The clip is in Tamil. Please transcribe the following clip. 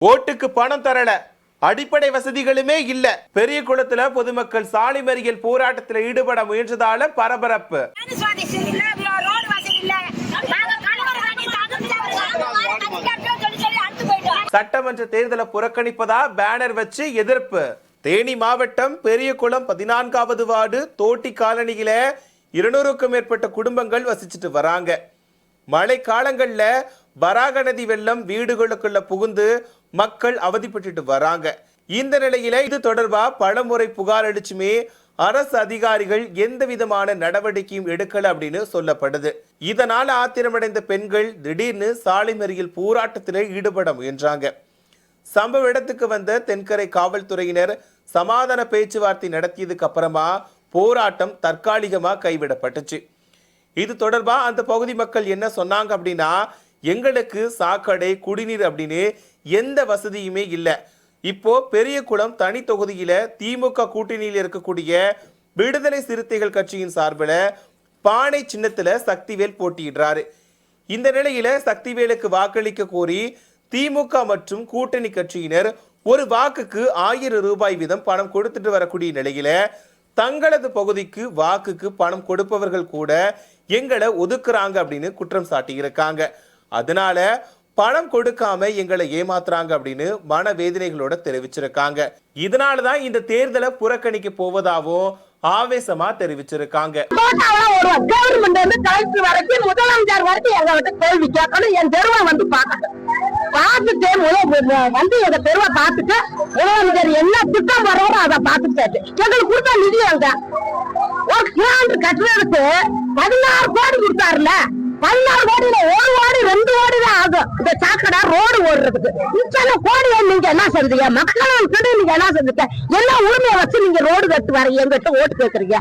ஓட்டுக்கு பணம் தரல, அடிப்படை வசதிகளுமே இல்ல. பெரிய குளத்துல பொதுமக்கள் சாலை மறியல் போராட்டத்தில் ஈடுபட முயன்றதால பரபரப்பு. சட்டமன்ற தேர்தலை புறக்கணிப்பதா பேனர் வச்சு எதிர்ப்பு. தேனி மாவட்டம் பெரியகுளம் 14வது வார்டு தோட்டி காலனியில 200க்கும் மேற்பட்ட குடும்பங்கள் வசிச்சுட்டு வராங்க. மழை காலங்கள்ல வராக நதி வெள்ளம் வீடுகளுக்குள்ள புகுந்து மக்கள் அவதிப்பட்டு வராங்க. இந்த நிலையில இது தொடர்பா பலமுறை புகார் அளிச்சுமே அரசு அதிகாரிகள் எந்த விதமான நடவடிக்கையும் எடுக்கல அப்படின்னு சொல்லப்படுது. இதனால ஆத்திரமடைந்த பெண்கள் திடீர்னு சாலை மறியல் போராட்டத்தில் ஈடுபட முயன்றாங்க. சம்பவ இடத்துக்கு வந்த தென்கரை காவல்துறையினர் சமாதான பேச்சுவார்த்தை நடத்தியதுக்கு அப்புறமா போராட்டம் தற்காலிகமா கைவிடப்பட்டுச்சு. இது தொடர்பா அந்த பகுதி மக்கள் என்ன சொன்னாங்க அப்படின்னா, எங்களுக்கு சாக்கடை குடிநீர் அப்படின்னு எந்த வசதியுமே இல்லை. இப்போ பெரியகுளம் தனி தொகுதியில திமுக கூட்டணியில் இருக்கக்கூடிய விடுதலை சிறுத்தைகள் கட்சியின் சார்பில் பானை சின்னத்துல சக்திவேல் போட்டியிடுறாரு. இந்த நிலையில சக்திவேலுக்கு வாக்களிக்க கோரி திமுக மற்றும் கூட்டணி கட்சியினர் ஒரு வாக்குக்கு 1000 ரூபாய் வீதம் பணம் கொடுத்துட்டு வரக்கூடிய நிலையில தங்களது பகுதிக்கு வாக்குக்கு பணம் கொடுப்பவர்கள் கூட எங்களை ஒதுக்குறாங்க அப்படின்னு குற்றம் சாட்டி இருக்காங்க. அதனால பணம் கொடுக்காம எங்களை ஏமாத்துறாங்க அப்படின்னு மனவேதனைகளோட தெரிவிச்சிருக்காங்க. இதனாலதான் இந்த தேர்தலை புறக்கணிக்க போவதாகவும் ஆவேசமா தெரிவிச்சிருக்காங்க. முதலமைச்சர் வரைக்கும் எங்ககிட்ட கேள்வி கேட்கணும். என் தெருவை வந்து பார்த்துட்டு எங்க தெருவை பார்த்துட்டு முதலமைச்சர் என்ன திட்டம் வரோம் அதை பார்த்துட்டு எங்களுக்கு கொடுத்த நிதி அங்க ஒரு கிலோமீட்டர் கட்டுறதுக்கு 16 கோடி கொடுத்தாருல. 14 கோடியில 1 கோடி 2 கோடி தான் ஆகும் இந்த சாக்கடை ரோடு ஓடுறதுக்கு. இத்தனை கோடி நீங்க என்ன செஞ்சீங்க? மக்களும் நீங்க என்ன செஞ்சுக்க? எல்லா உரிமையை வச்சு நீங்க ரோடு கட்டு வர எங்கிட்ட ஓட்டு கேட்கறீங்க.